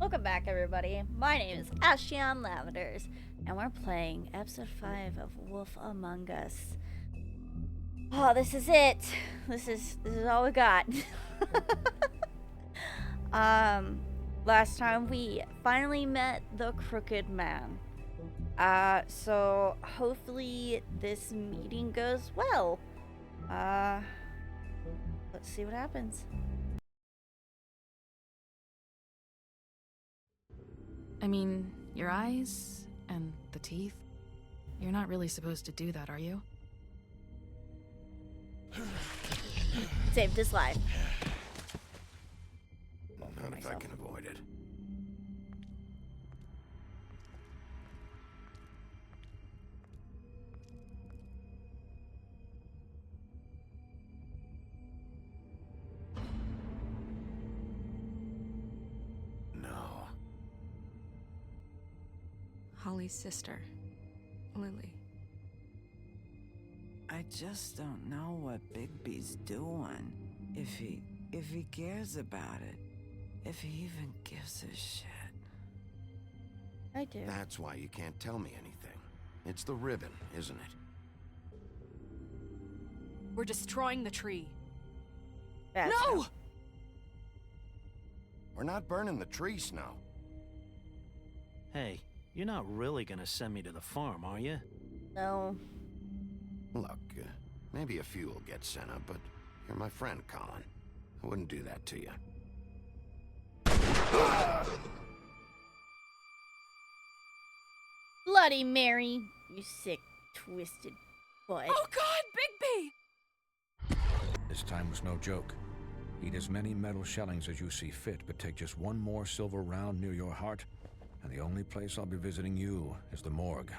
Welcome back, everybody. My name is Ashion Lavenders, and we're playing episode 5 of Wolf Among Us. Oh, this is it. This is all we got. Last time we finally met the Crooked Man. So hopefully this meeting goes well. Let's see what happens. I mean, your eyes and the teeth. You're not really supposed to do that, are you? Saved his life. Not if I can avoid it. No. Holly's sister, Lily. I just don't know what Bigby's doing. If he cares about it. If he even gives a shit. I do. That's why you can't tell me anything. It's the ribbon, isn't it? We're destroying the tree. Bad No! stuff. We're not burning the tree, Snow. Hey, you're not really gonna send me to the farm, are you? No. Look, maybe a few will get sent up, but you're my friend, Colin. I wouldn't do that to you. Bloody Mary, you sick, twisted butt. Oh God, Bigby! This time was no joke. Eat as many metal shellings as you see fit, but take just one more silver round near your heart, and the only place I'll be visiting you is the morgue.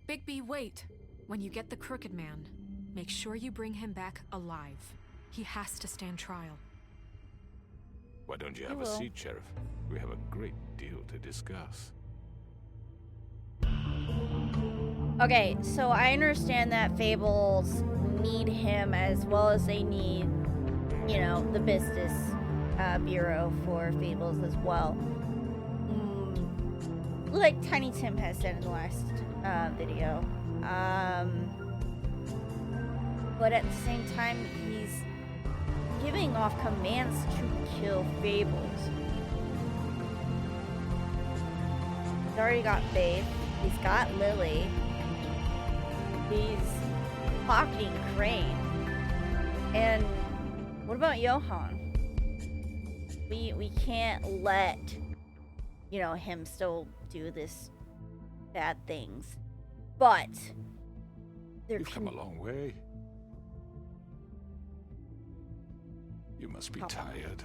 Bigby, wait. When you get the Crooked Man, make sure you bring him back alive. He has to stand trial. Why don't you have a will. seat, Sheriff? We have a great deal to discuss. Okay, so I understand that Fables need him as well as they need, you know, the business bureau for Fables as well. Like Tiny Tim has said in the last video. But at the same time, he's giving off commands to kill Fables. He's already got Faith. He's got Lily. He's pocketing Crane. And what about Johan? We can't let, you know, him still do this bad things. But there You've come a long way. You must be tired.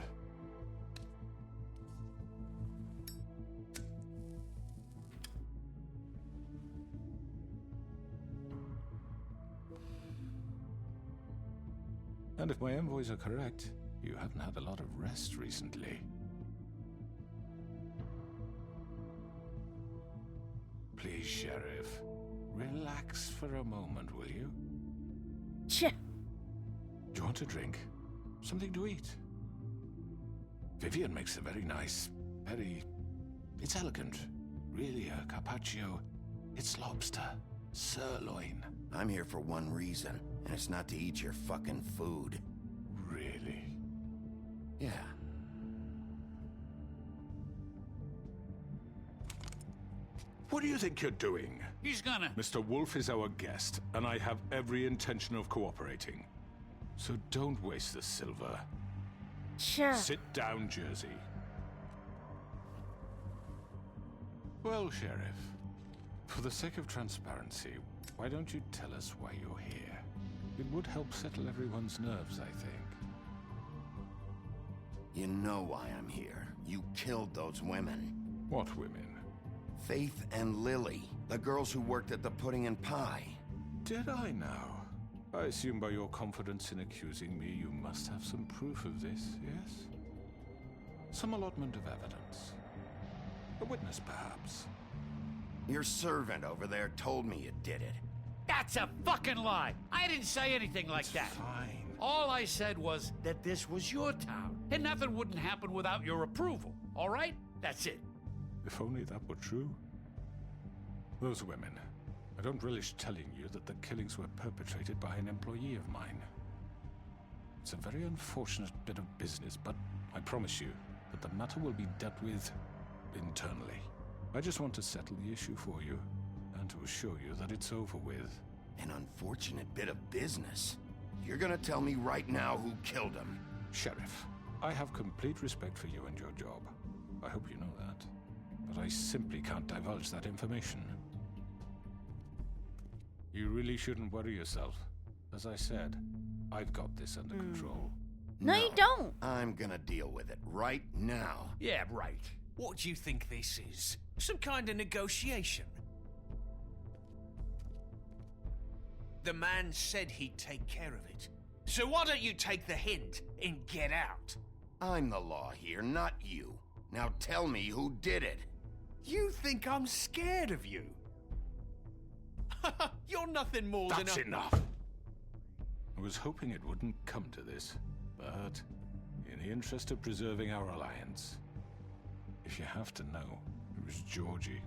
And if my envoys are correct, you haven't had a lot of rest recently. Please, Sheriff, relax for a moment, will you? Tch. Do you want a drink? Something to eat? Vivian makes a very nice, it's elegant. Really a carpaccio. It's lobster, sirloin. I'm here for one reason, and it's not to eat your fucking food. Really? Yeah. What do you think you're doing? He's gonna... Mr. Wolf is our guest, and I have every intention of cooperating. So don't waste the silver. Sure. Sit down, Jersey. Well, Sheriff, for the sake of transparency, why don't you tell us why you're here? It would help settle everyone's nerves, I think. You know why I'm here. You killed those women. What women? Faith and Lily, the girls who worked at the Pudding and Pie. Did I now? I assume by your confidence in accusing me, you must have some proof of this, yes? Some allotment of evidence. A witness, perhaps. Your servant over there told me you did it. That's a fucking lie! I didn't say anything like that! Fine. All I said was that this was your town, and nothing wouldn't happen without your approval, all right? That's it. If only that were true. Those women. I don't relish telling you that the killings were perpetrated by an employee of mine. It's a very unfortunate bit of business, but I promise you that the matter will be dealt with internally. I just want to settle the issue for you, and to assure you that it's over with. An unfortunate bit of business. You're gonna tell me right now who killed him? Sheriff, I have complete respect for you and your job. I hope you know that. But I simply can't divulge that information. You really shouldn't worry yourself. As I said, I've got this under control. No, you don't. I'm gonna deal with it right now. Yeah, right. What do you think this is? Some kind of negotiation? The man said he'd take care of it. So why don't you take the hint and get out? I'm the law here, not you. Now tell me who did it. You think I'm scared of you? You're nothing more than That's a... enough! I was hoping it wouldn't come to this, but in the interest of preserving our alliance, if you have to know, it was Georgie.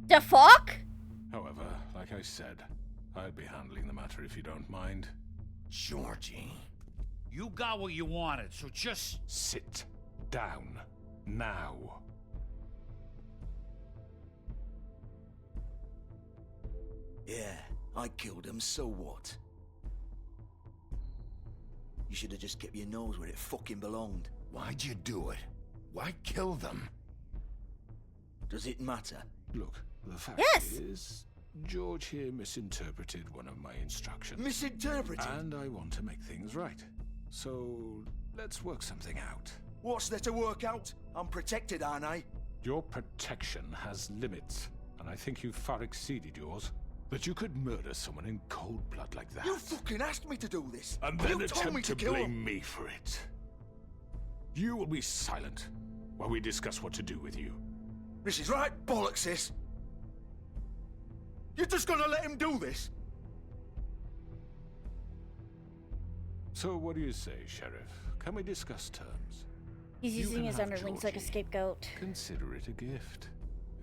The fuck? However, like I said, I'd be handling the matter if you don't mind. Georgie. You got what you wanted, so just... Sit down. Now. Yeah, I killed him, so what? You should have just kept your nose where it fucking belonged. Why'd you do it? Why kill them? Does it matter? Look, the fact is, George here misinterpreted one of my instructions. Misinterpreted? And I want to make things right. So, let's work something out. What's there to work out? I'm protected, aren't I? Your protection has limits, and I think you've far exceeded yours. That you could murder someone in cold blood like that. You fucking asked me to do this! And then you told me attempt to kill blame him. me for it. You will be silent while we discuss what to do with you. This is right bollocks, sis. You're just gonna let him do this? So what do you say, Sheriff? Can we discuss terms? He's You using can his have underlings like a Georgie. scapegoat. Consider it a gift,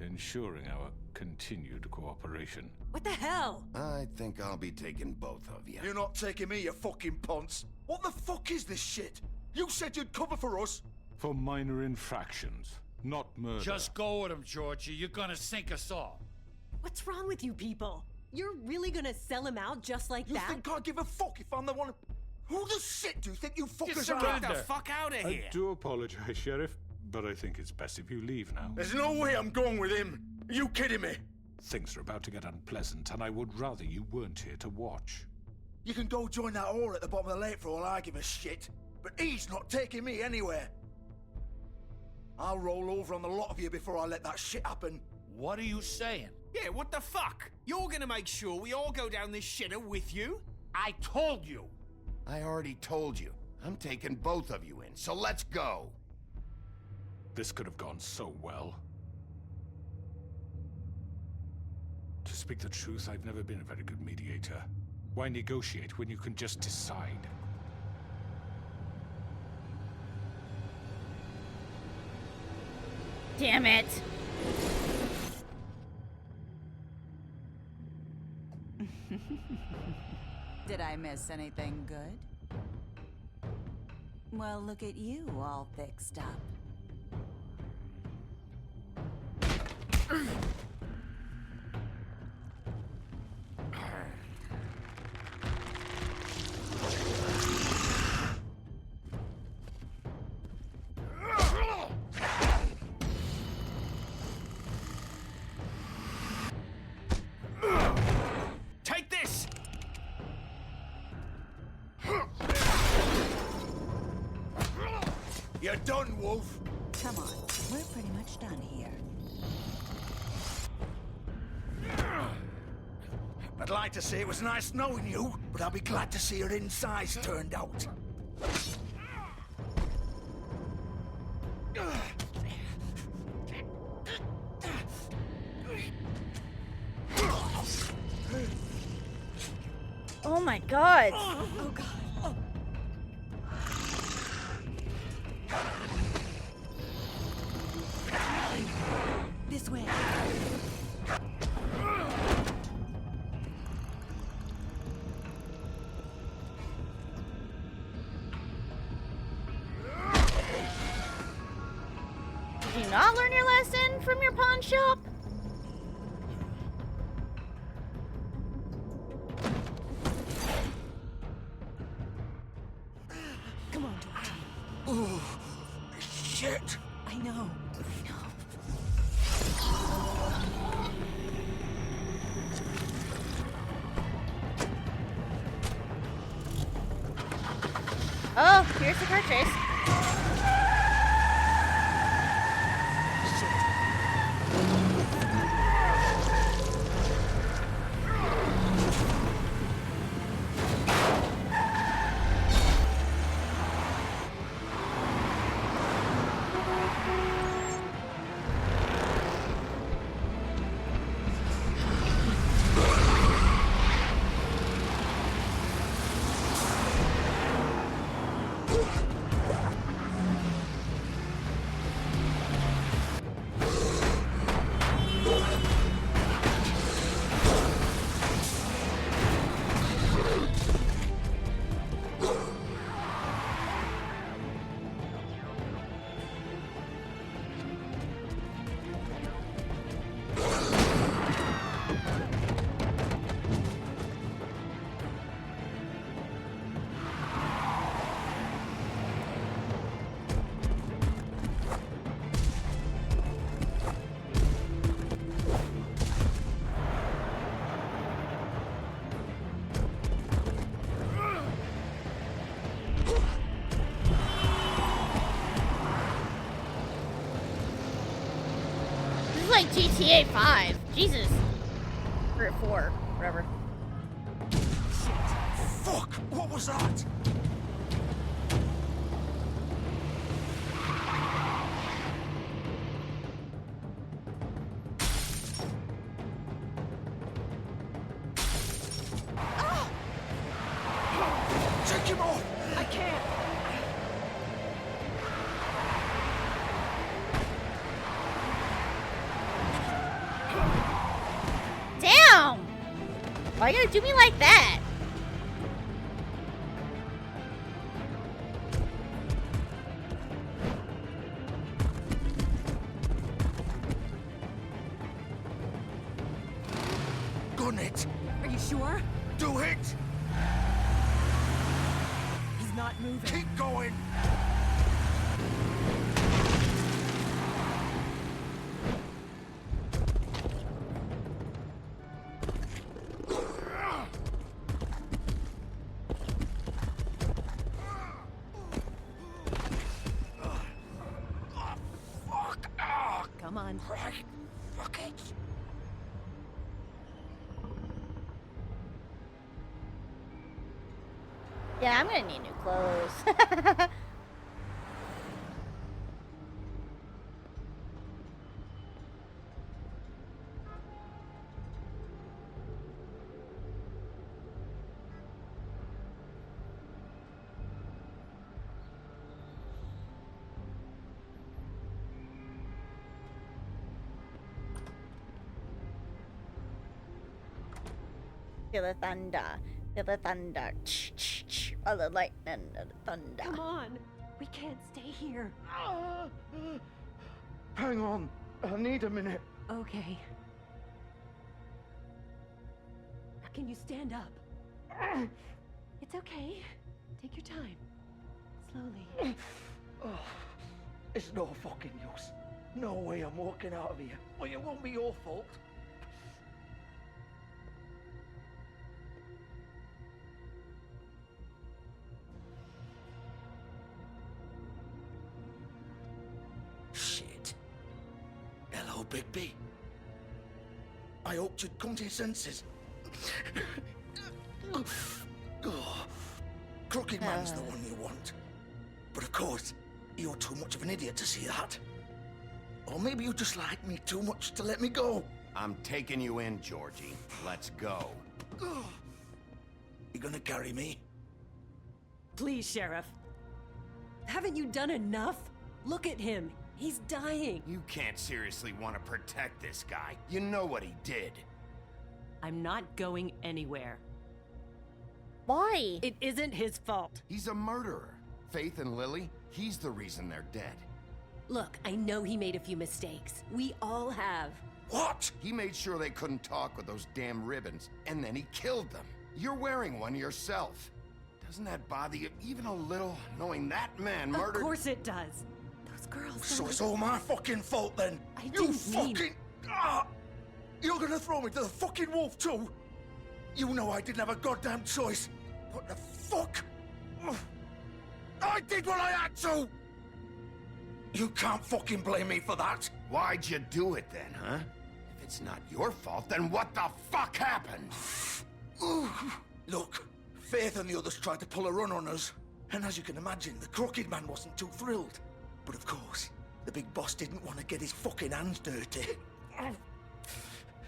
ensuring our continued cooperation. What the hell? I think I'll be taking both of you. You're not taking me, you fucking ponce. What the fuck is this shit? You said you'd cover for us. For minor infractions, not murder. Just go with him, Georgie. You're gonna sink us all. What's wrong with you people? You're really gonna sell him out just like You that? think I give a fuck if I'm the one? Who the shit do you think you fuckers are? Get the fuck out of I here! do apologize, Sheriff, but I think it's best if you leave now. There's no way I'm going with him. Are you kidding me? Things are about to get unpleasant, and I would rather you weren't here to watch. You can go join that whore at the bottom of the lake for all I give a shit. But he's not taking me anywhere. I'll roll over on the lot of you before I let that shit happen. What are you saying? Yeah, what the fuck? You're gonna make sure we all go down this shitter with you? I told you. I already told you. I'm taking both of you in, so let's go. This could have gone so well. To speak the truth, I've never been a very good mediator. Why negotiate when you can just decide? Damn it. Did I miss anything good? Well, look at you all fixed up. Take this! You're done, Wolf. Come on, we're pretty much done here. I'd like to say it was nice knowing you, but I'll be glad to see your insides turned out. my god. Oh god. This way. Did you not learn your lesson from your pawn shop? Come on, Georgie. Oh, shit. I know. Oh, here's the car chase. This is like GTA 5. Jesus. Or 4. Whatever. Fuck! What was that? Take him off! I can't. Damn! Why you gotta do me like that? Gun it! Are you sure? Do it! He's not moving. Keep going! Come on. Right. Fuck it. Yeah, I'm gonna need new clothes. Feel the thunder. Feel the thunder. All the lightning and the thunder. Come on. We can't stay here. Hang on. I need a minute. Okay. Now can you stand up? It's okay. Take your time. Slowly. Oh, it's no fucking use. No way I'm walking out of here. Well, it won't be your fault. Shit. Hello, Bigby. I hoped you'd come to your senses. Oh, Crooked Man's the one you want. But of course, you're too much of an idiot to see that. Or maybe you just like me too much to let me go. I'm taking you in, Georgie. Let's go. You gonna carry me? Please, Sheriff. Haven't you done enough? Look at him. He's dying. You can't seriously want to protect this guy. You know what he did. I'm not going anywhere. Why? It isn't his fault. He's a murderer. Faith and Lily, he's the reason they're dead. Look, I know he made a few mistakes. We all have. What? He made sure they couldn't talk with those damn ribbons, and then he killed them. You're wearing one yourself. Doesn't that bother you even a little, knowing that man murdered— Of course it does. Those girls— So it's all my fucking fault then? I You didn't mean— fucking... Ah! You're gonna throw me to the fucking wolf too? You know I didn't have a goddamn choice. What the fuck? Ugh. I did what I had to! You can't fucking blame me for that. Why'd you do it then, huh? If it's not your fault, then what the fuck happened? Look, Faith and the others tried to pull a run on us. And as you can imagine, the Crooked Man wasn't too thrilled. But of course, the big boss didn't want to get his fucking hands dirty.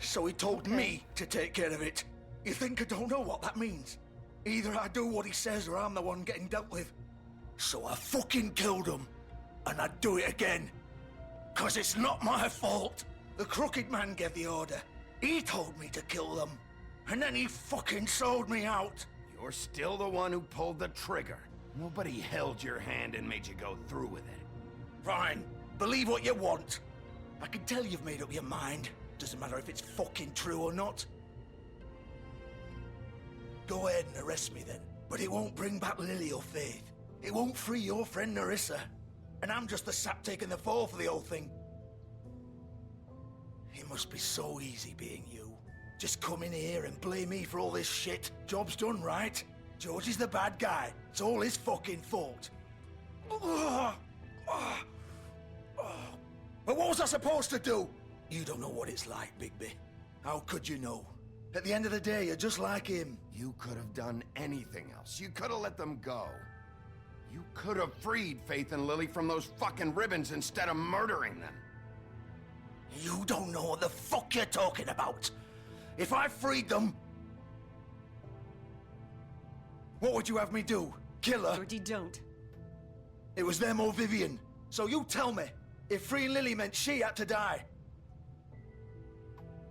So he told me to take care of it. You think I don't know what that means? Either I do what he says or I'm the one getting dealt with. So I fucking killed him. And I'd do it again. 'Cause it's not my fault. The Crooked Man gave the order. He told me to kill them. And then he fucking sold me out. You're still the one who pulled the trigger. Nobody held your hand and made you go through with it. Fine. Believe what you want. I can tell you've made up your mind. Doesn't matter if it's fucking true or not. Go ahead and arrest me then. But it won't bring back Lily or Faith. It won't free your friend Nerissa. And I'm just the sap taking the fall for the whole thing. It must be so easy being you. Just come in here and blame me for all this shit. Job's done, right? George is the bad guy. It's all his fucking fault. But what was I supposed to do? You don't know what it's like, Bigby. How could you know? At the end of the day, you're just like him. You could have done anything else. You could have let them go. You could have freed Faith and Lily from those fucking ribbons instead of murdering them. You don't know what the fuck you're talking about. If I freed them... What would you have me do? Kill her? Georgie, don't. It was them or Vivian. So you tell me, if freeing Lily meant she had to die.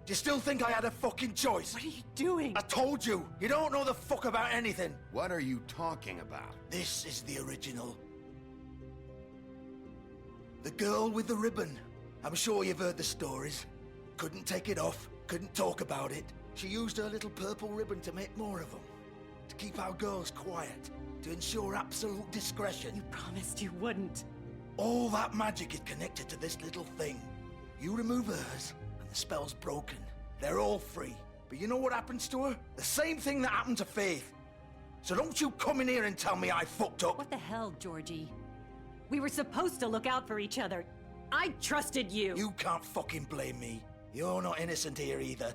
Do you still think I had a fucking choice? What are you doing? I told you, you don't know the fuck about anything. What are you talking about? This is the original. The girl with the ribbon. I'm sure you've heard the stories. Couldn't take it off, couldn't talk about it. She used her little purple ribbon to make more of them. To keep our girls quiet. To ensure absolute discretion. You promised you wouldn't. All that magic is connected to this little thing. You remove hers, and the spell's broken. They're all free. But you know what happens to her? The same thing that happened to Faith. So don't you come in here and tell me I fucked up. What the hell, Georgie? We were supposed to look out for each other. I trusted you. You can't fucking blame me. You're not innocent here either.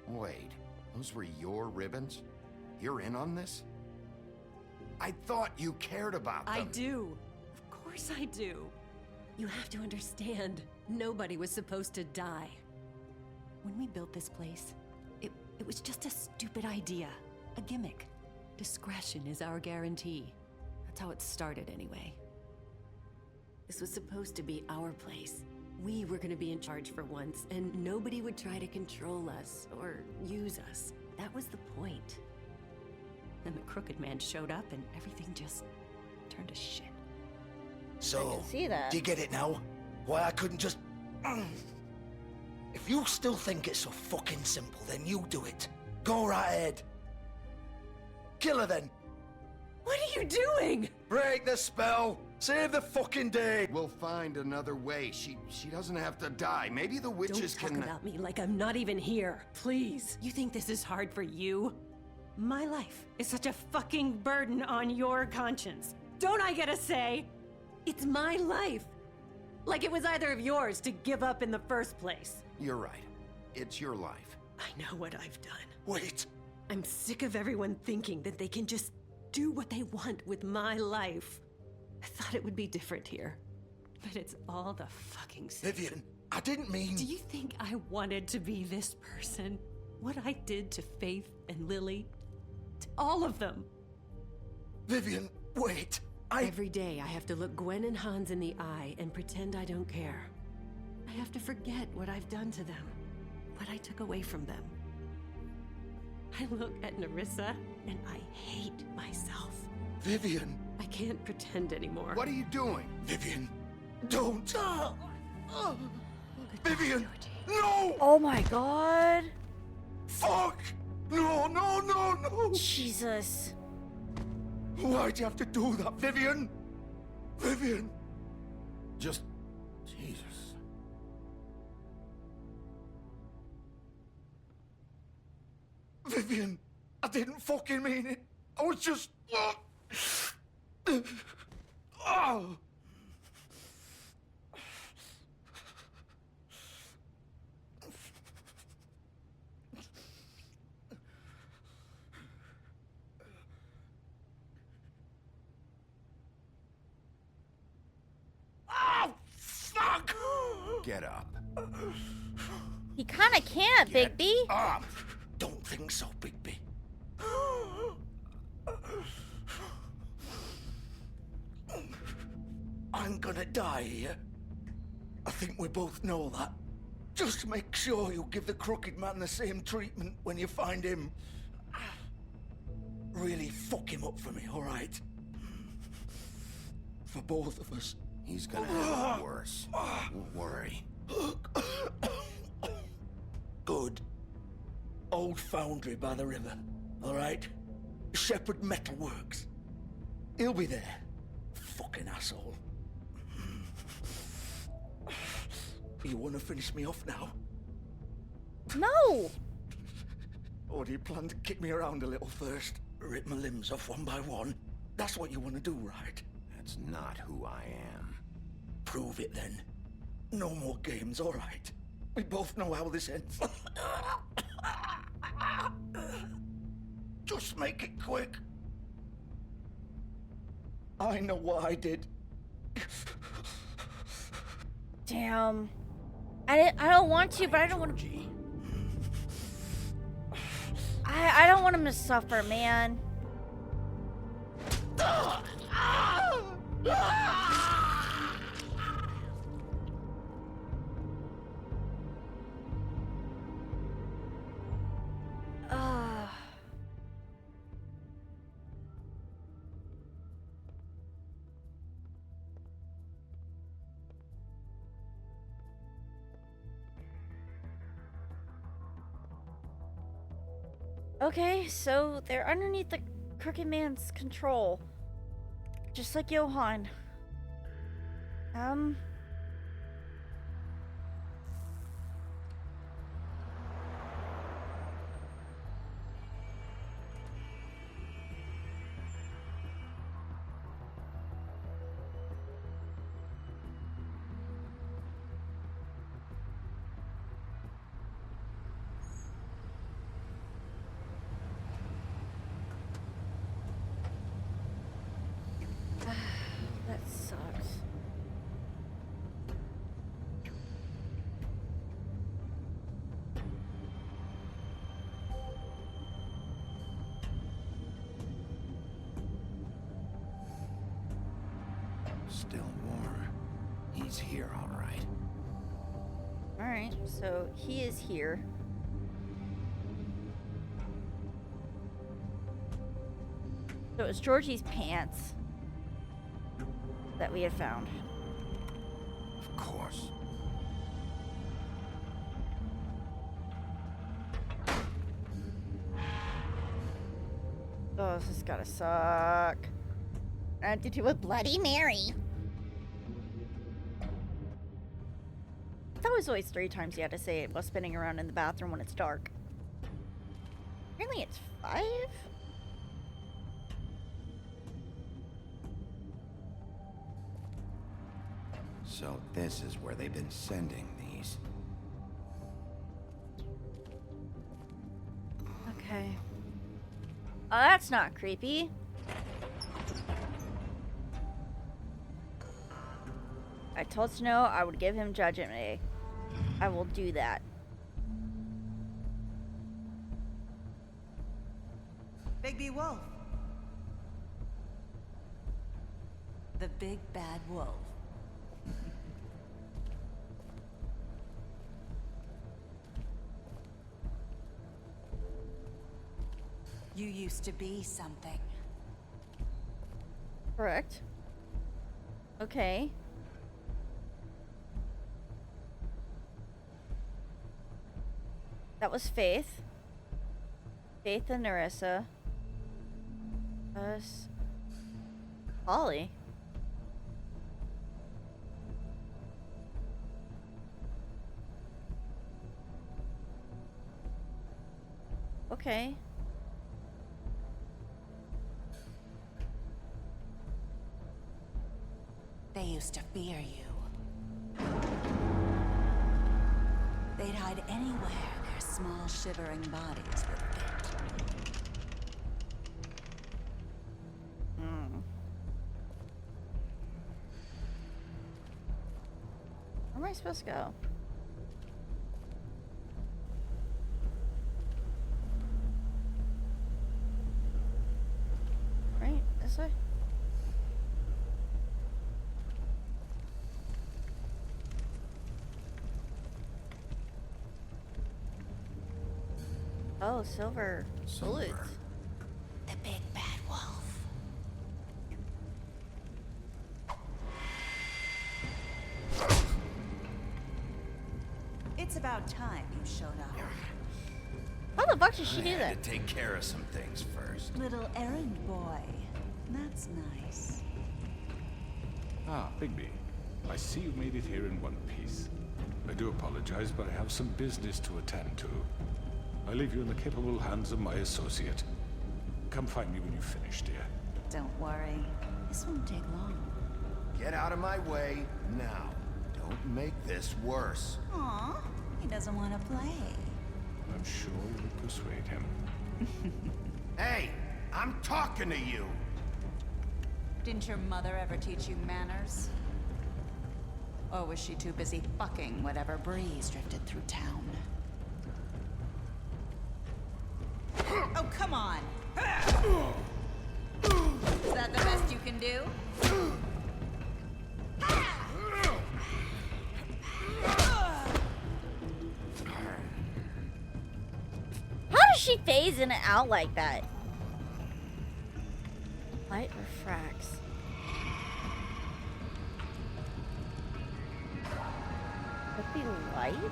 Wait, those were your ribbons? You're in on this? I thought you cared about them. I do. Of course I do. You have to understand, nobody was supposed to die. When we built this place, it was just a stupid idea. A gimmick. Discretion is our guarantee. That's how it started anyway. This was supposed to be our place. We were gonna be in charge for once, and nobody would try to control us or use us. That was the point. Then the Crooked Man showed up and everything just turned to shit. So, I can see that. do you get it now? Why I couldn't just... If you still think it's so fucking simple, then you do it. Go right ahead. Kill her then. What are you doing? Break the spell. Save the fucking day. We'll find another way. She doesn't have to die. Maybe the witches Don't talk can... about me like I'm not even here. Please. You think this is hard for you? My life is such a fucking burden on your conscience. Don't I get a say? It's my life. Like it was either of yours to give up in the first place. You're right. It's your life. I know what I've done. Wait. I'm sick of everyone thinking that they can just do what they want with my life. I thought it would be different here. But it's all the fucking same. Vivian, I didn't mean... Do you think I wanted to be this person? What I did to Faith and Lily? shit. All of them. Vivian, wait. Every day I have to look Gwen and Hans in the eye and pretend I don't care. I have to forget what I've done to them, what I took away from them. I look at Nerissa and I hate myself. Vivian. I can't pretend anymore. What are you doing? Vivian, don't. Vivian, no! Oh my god. Fuck! No, no, no, no! Jesus. Why'd you have to do that, Vivian? Vivian! Just... Jesus. Vivian, I didn't fucking mean it. I was just... Oh. Oh, fuck! Get up. He kind of can't, Bigby. Up! Don't think so, Bigby. I'm gonna die here. I think we both know that. Just make sure you give the crooked man the same treatment when you find him. Really fuck him up for me, all right? For both of us. He's gonna have it worse. Don't worry. Good. Old foundry by the river, all right? Shepherd Metal Works. He'll be there. Fucking asshole. You want to finish me off now? No! Or do you plan to kick me around a little first? Rip my limbs off one by one? That's what you want to do, right? That's not who I am. Prove it then. No more games, all right? We both know how this ends. Just make it quick. I know what I did. Damn. I don't want to, but I don't want to. I don't want him to suffer, man. Okay, so they're underneath the Crooked Man's control. Just like Johann. That sucks. Still warm. He's here, all right. Alright, so he is here. So it was Georgie's pants that we had found. Of course. Oh, this has gotta suck. I have to do with Bloody Mary. That was always 3 times you had to say it while spinning around in the bathroom when it's dark. Apparently it's 5? So this is where they've been sending these. Okay. Oh, that's not creepy. I told Snow I would give him Judgment Day. I will do that. Bigby Wolf. The big bad wolf. You used to be something. Correct. Okay. That was Faith. Faith and Narissa. Us. Holly. Okay. They used to fear you. They'd hide anywhere their small, shivering bodies would fit. Where am I supposed to go? Right? This way? Oh, silver bullets. The big bad wolf. It's about time you showed up. How the fuck did she do I that? had to take care of some things first. Little errand boy. That's nice. Ah, Bigby. I see you made it here in one piece. I do apologize, but I have some business to attend to. I leave you in the capable hands of my associate. Come find me when you finish, dear. Don't worry. This won't take long. Get out of my way now. Don't make this worse. Aw, he doesn't want to play. I'm sure you'll persuade him. Hey, I'm talking to you. Didn't your mother ever teach you manners? Or was she too busy fucking whatever breeze drifted through town? Oh, come on! Is that the best you can do? How does she phase in and out like that? Light refracts. Could be light?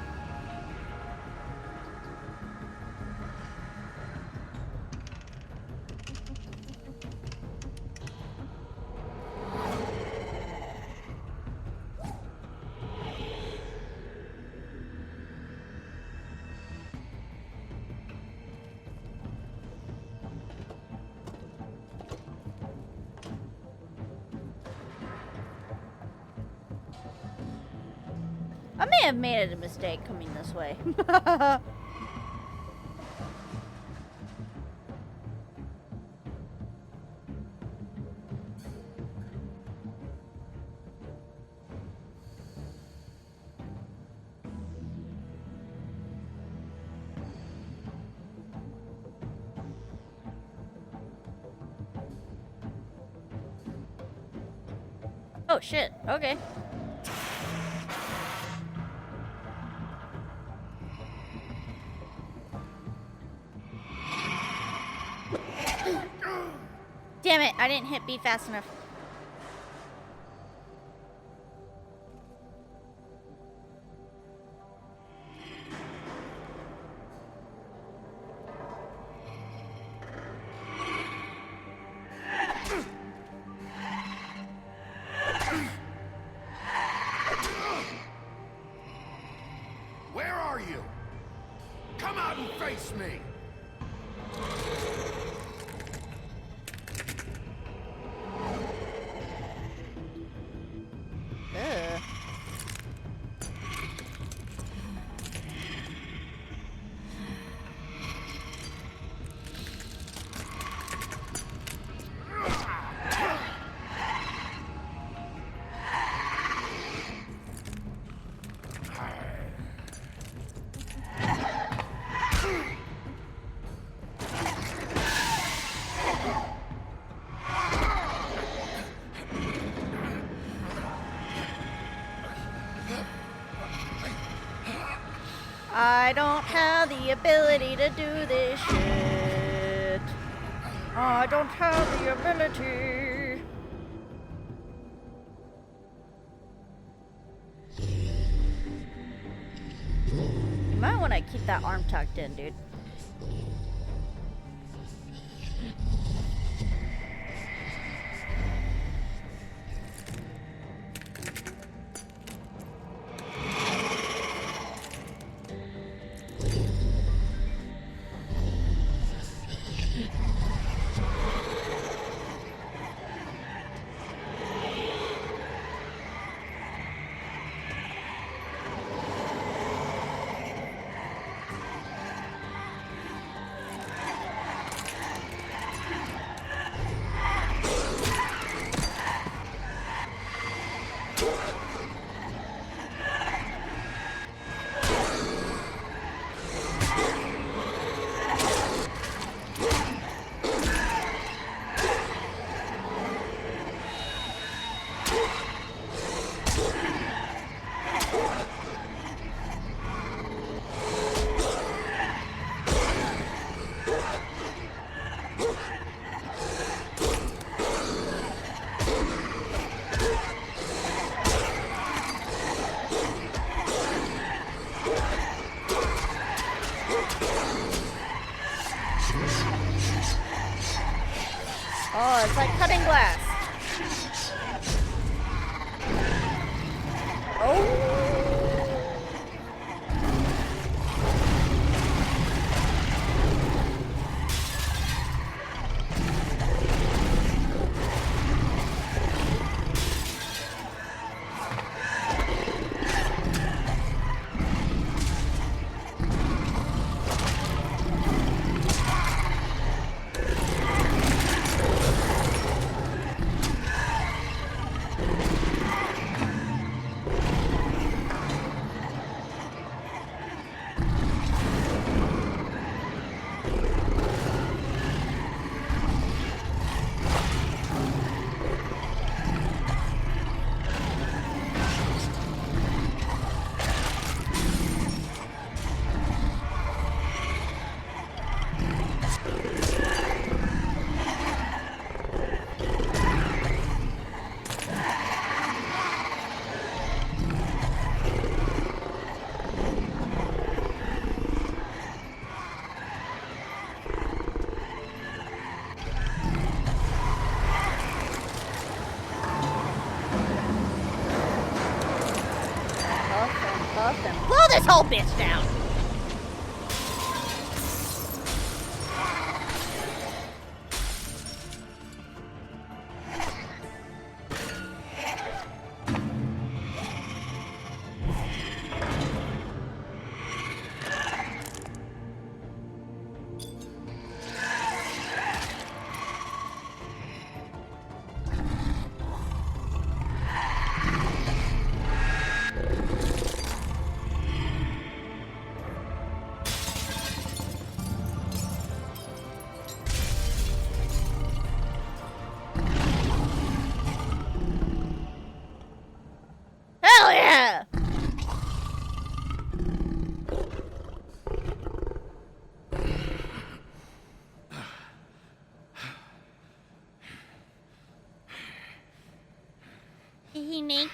I may have made a mistake coming this way. Oh shit, okay. Damn it, I didn't hit B fast enough. Where are you? Come out and face me! I don't have the ability to do this shit. I don't have the ability. You might want to keep that arm tucked in, dude. Oh, it's like cutting glass. Oh. Blow this whole bitch down! Hell yeah! Is he naked?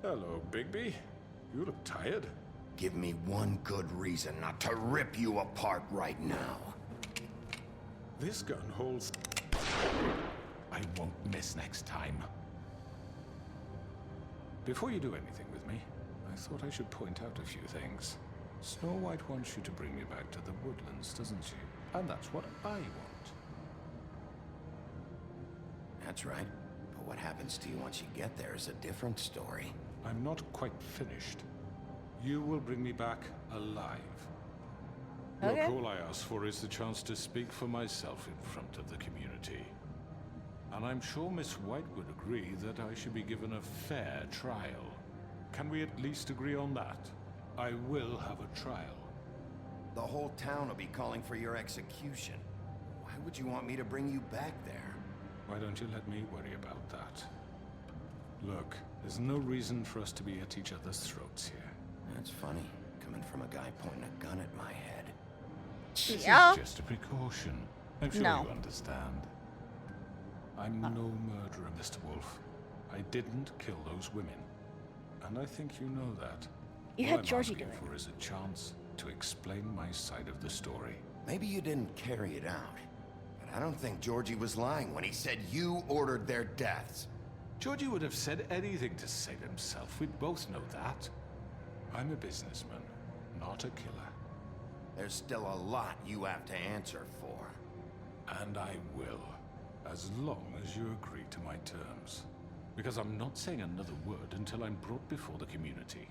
Hello, Bigby. You look tired. Give me one good reason not to rip you apart right now. This gun holds... I won't miss next time. Before you do anything with me, I thought I should point out a few things. Snow White wants you to bring me back to the woodlands, doesn't she? And that's what I want. That's right. But what happens to you once you get there is a different story. I'm not quite finished. You will bring me back alive. Okay. Look, all I ask for is the chance to speak for myself in front of the community. And I'm sure Miss White would agree that I should be given a fair trial. Can we at least agree on that? I will have a trial. The whole town will be calling for your execution. Why would you want me to bring you back there? Why don't you let me worry about that? Look, there's no reason for us to be at each other's throats here. That's funny, coming from a guy pointing a gun at my head. This Yeah. is just a precaution. I'm sure No. you understand. I'm no murderer, Mr. Wolf. I didn't kill those women. And I think you know that. You All had I'm Georgie asking do it. for is a chance to explain my side of the story. Maybe you didn't carry it out, but I don't think Georgie was lying when he said you ordered their deaths. Georgie would have said anything to save himself. We both know that. I'm a businessman, not a killer. There's still a lot you have to answer for. And I will, as long as you agree to my terms. Because I'm not saying another word until I'm brought before the community.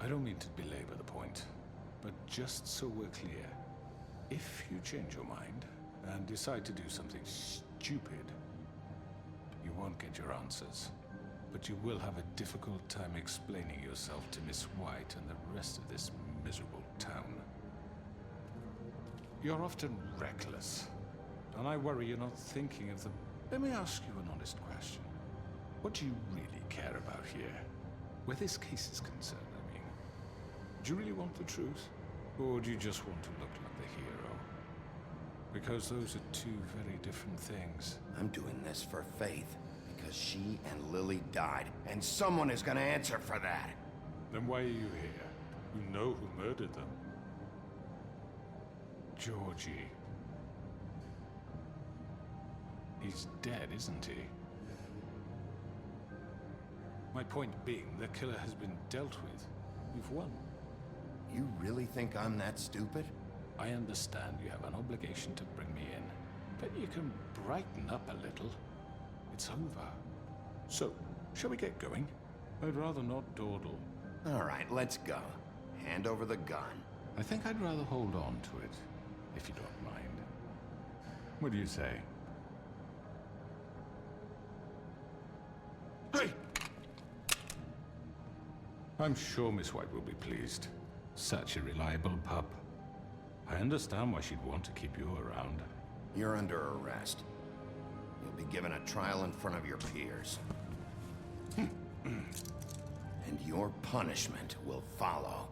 I don't mean to belabor the point, but just so we're clear, if you change your mind and decide to do something stupid, you won't get your answers. But you will have a difficult time explaining yourself to Miss White and the rest of this miserable town. You're often reckless, and I worry you're not thinking of the... Let me ask you an honest question. What do you really care about here? Where this case is concerned, I mean. Do you really want the truth? Or do you just want to look like the hero? Because those are two very different things. I'm doing this for Faith, because she and Lily died, and someone is gonna answer for that. Then why are you here? You know who murdered them. Georgie. He's dead, isn't he? My point being, the killer has been dealt with. We've won. You really think I'm that stupid? I understand you have an obligation to bring me in, but you can brighten up a little. It's over. So, shall we get going? I'd rather not dawdle. All right, let's go. Hand over the gun. I think I'd rather hold on to it, if you don't mind. What do you say? Hey! I'm sure Miss White will be pleased. Such a reliable pup. I understand why she'd want to keep you around. You're under arrest. You'll be given a trial in front of your peers. And your punishment will follow.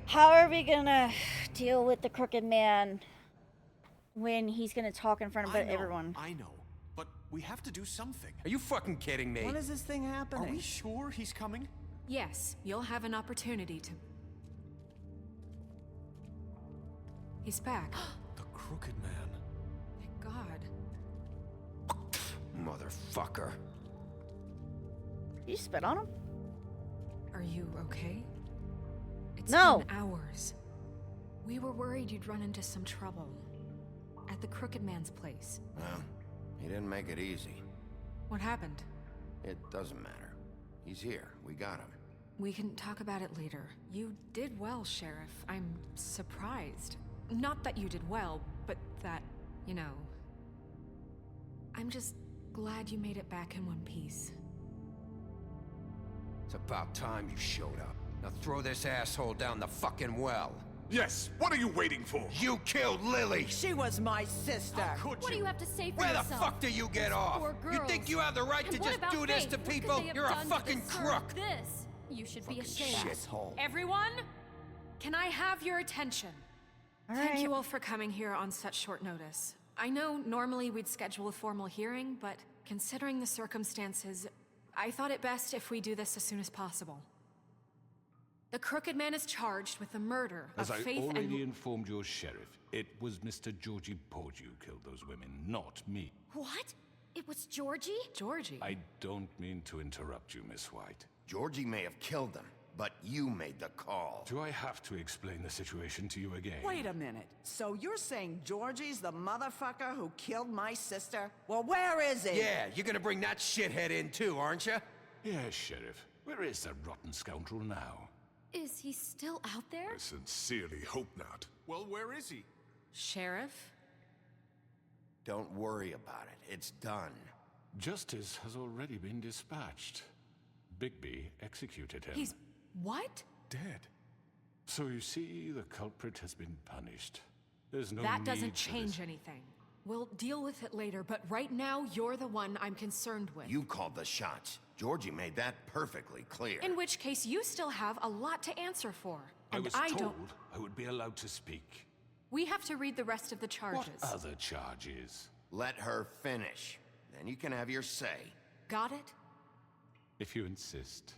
How are we gonna deal with the crooked man when he's gonna talk in front of everyone? I know, but we have to do something. Are you fucking kidding me? When is this thing happening? Are we sure he's coming? Yes, you'll have an opportunity to... He's back. The Crooked Man. Thank God. Motherfucker. You spit on him? Are you okay? It's No. been hours. We were worried you'd run into some trouble. At the Crooked Man's place. Well, he didn't make it easy. What happened? It doesn't matter. He's here. We got him. We can talk about it later. You did well, Sheriff. I'm surprised. Not that you did well, but that, you know... I'm just glad you made it back in one piece. It's about time you showed up. Now throw this asshole down the fucking well. Yes, what are you waiting for? You killed Lily! She was my sister. What do you have to say for Where yourself? the fuck do you get off? Poor You girls. think you have the right And to what just about do this Faith? to What could people? they have You're a done to fucking deserve crook! This? You should be ashamed. Shithole. Everyone, can I have your attention? Thank you all for coming here on such short notice. I know normally we'd schedule a formal hearing, but considering the circumstances, I thought it best if we do this as soon as possible. The Crooked Man is charged with the murder As of I Faith already and... informed your sheriff, it was Mr. Georgie Porgy who killed those women, not me. What? It was Georgie? Georgie? I don't mean to interrupt you, Miss White. Georgie may have killed them, but you made the call. Do I have to explain the situation to you again? Wait a minute. So you're saying Georgie's the motherfucker who killed my sister? Well, where is he? Yeah, you're gonna bring that shithead in too, aren't you? Yes, Sheriff. Where is that rotten scoundrel now? Is he still out there? I sincerely hope not. Well, where is he? Sheriff? Don't worry about it. It's done. Justice has already been dispatched. Bigby executed him. He's... what? Dead. So you see, the culprit has been punished. There's no That need doesn't for change this. anything. We'll deal with it later, but right now, you're the one I'm concerned with. You called the shots. Georgie made that perfectly clear. In which case, you still have a lot to answer for. I And was I told don't... I would be allowed to speak. We have to read the rest of the charges. What other charges? Let her finish. Then you can have your say. Got it? If you insist.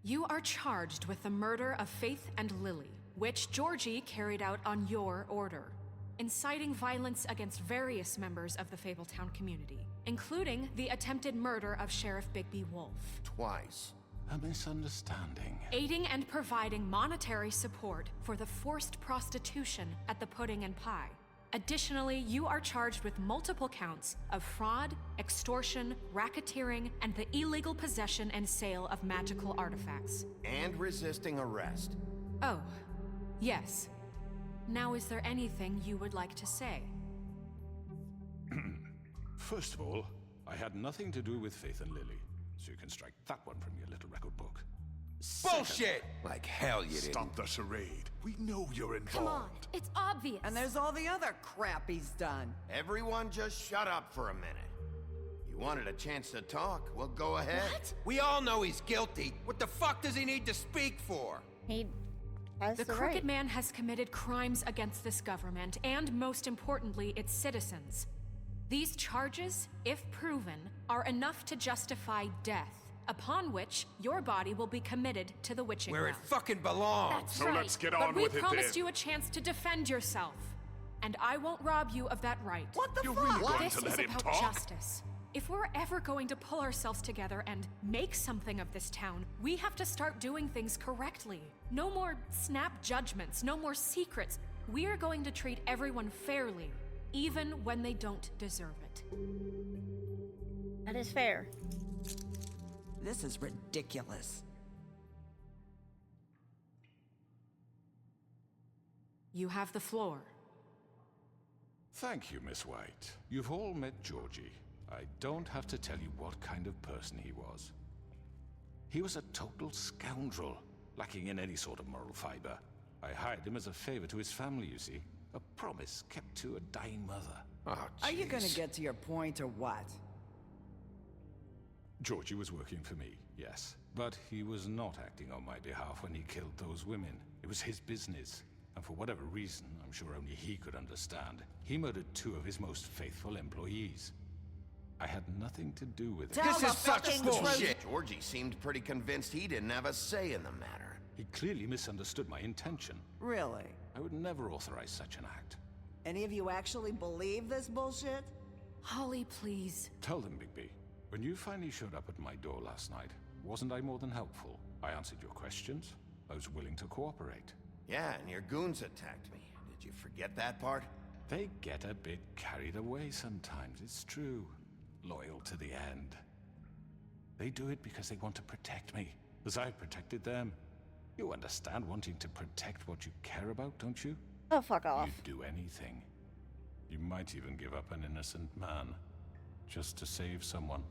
You are charged with the murder of Faith and Lily, which Georgie carried out on your order, inciting violence against various members of the Fabletown community, including the attempted murder of Sheriff Bigby Wolf. Twice. A misunderstanding. Aiding and providing monetary support for the forced prostitution at the Pudding and Pie. Additionally, you are charged with multiple counts of fraud, extortion, racketeering, and the illegal possession and sale of magical artifacts. And resisting arrest. Oh, yes. Now, is there anything you would like to say? First of all, I had nothing to do with Faith and Lily, so you can strike that one from your little record book. Bullshit! Like hell you didn't. Stop the charade. We know you're involved. Come on, it's obvious. And there's all the other crap he's done. Everyone just shut up for a minute. You wanted a chance to talk? Well, go ahead. What? We all know he's guilty. What the fuck does he need to speak for? He has The the Crooked right. Man has committed crimes against this government, and most importantly, its citizens. These charges, if proven, are enough to justify death, upon which your body will be committed to the witching Where it well. fucking belongs. That's So right. let's get but on we with it promised then. you a chance to defend yourself, and I won't rob you of that right. What the You're fuck? really going This to is let him about talk? justice. If we're ever going to pull ourselves together and make something of this town, we have to start doing things correctly. No more snap judgments, no more secrets. We're going to treat everyone fairly, even when they don't deserve it. That is fair. This is ridiculous. You have the floor. Thank you, Miss White. You've all met Georgie. I don't have to tell you what kind of person he was. He was a total scoundrel, lacking in any sort of moral fiber. I hired him as a favor to his family, you see. A promise kept to a dying mother. Oh, Are you gonna jeez. get to your point or what? Georgie was working for me, yes. But he was not acting on my behalf when he killed those women. It was his business. And for whatever reason, I'm sure only he could understand, he murdered 2 of his most faithful employees. I had nothing to do with it. Tell This the is such fucking bullshit. Georgie seemed pretty convinced he didn't have a say in the matter. He clearly misunderstood my intention. Really? I would never authorize such an act. Any of you actually believe this bullshit? Holly, please. Tell them, Bigby. When you finally showed up at my door last night, wasn't I more than helpful? I answered your questions. I was willing to cooperate. Yeah, and your goons attacked me. Did you forget that part? They get a bit carried away sometimes, it's true. Loyal to the end. They do it because they want to protect me, as I've protected them. You understand wanting to protect what you care about, don't you? Oh, fuck off. You'd do anything. You might even give up an innocent man, just to save someone.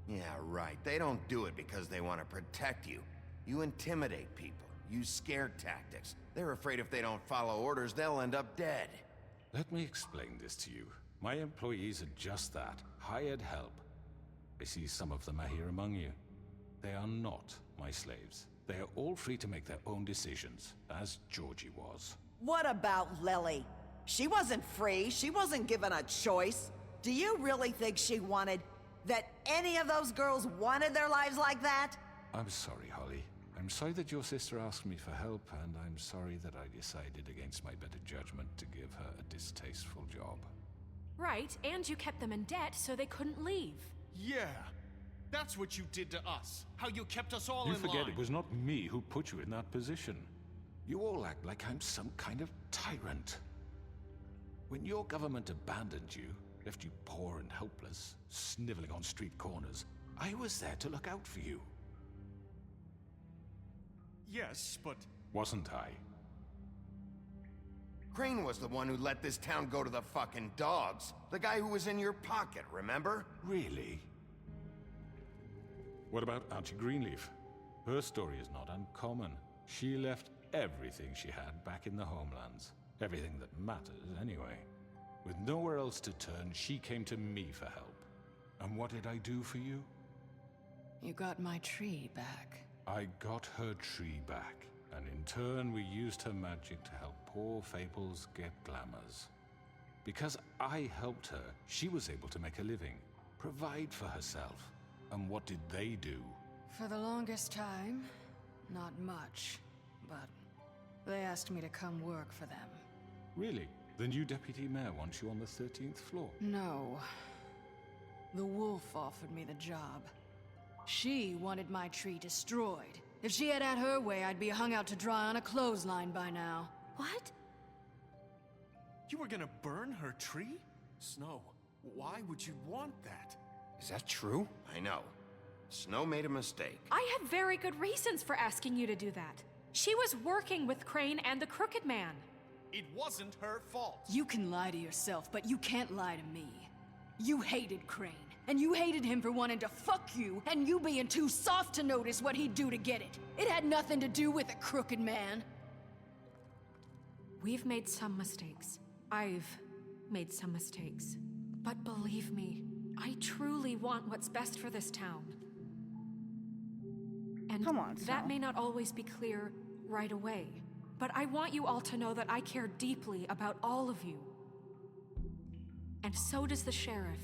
Yeah, right. They don't do it because they want to protect you. You intimidate people, use scare tactics. They're afraid if they don't follow orders, they'll end up dead. Let me explain this to you. My employees are just that, hired help. I see some of them are here among you. They are not my slaves. They are all free to make their own decisions, as Georgie was. What about Lily? She wasn't free. She wasn't given a choice. Do you really think she wanted... that any of those girls wanted their lives like that? I'm sorry, Holly. I'm sorry that your sister asked me for help, and I'm sorry that I decided against my better judgment to give her a distasteful job. Right, and you kept them in debt so they couldn't leave. Yeah. That's what you did to us. How you kept us all You in forget line. it was not me who put you in that position. You all act like I'm some kind of tyrant. When your government abandoned you, left you poor and helpless, sniveling on street corners, I was there to look out for you. Yes, but... Wasn't I? Crane was the one who let this town go to the fucking dogs. The guy who was in your pocket, remember? Really? What about Auntie Greenleaf? Her story is not uncommon. She left everything she had back in the homelands. Everything that matters, anyway. With nowhere else to turn, she came to me for help. And what did I do for you? You got my tree back. I got her tree back, and in turn we used her magic to help poor Fables get glamours. Because I helped her, she was able to make a living, provide for herself. And what did they do? For the longest time, not much, but they asked me to come work for them. Really? The new deputy mayor wants you on the 13th floor? No. The wolf offered me the job. She wanted my tree destroyed. If she had her way, I'd be hung out to dry on a clothesline by now. What? You were gonna burn her tree? Snow, why would you want that? Is that true? I know. Snow made a mistake. I had very good reasons for asking you to do that. She was working with Crane and the Crooked Man. It wasn't her fault. You can lie to yourself, but you can't lie to me. You hated Crane, and you hated him for wanting to fuck you, and you being too soft to notice what he'd do to get it. It had nothing to do with the Crooked Man. We've made some mistakes. I've made some mistakes. But believe me, I truly want what's best for this town. And Come on, that Snow. may not always be clear right away. But I want you all to know that I care deeply about all of you. And so does the sheriff.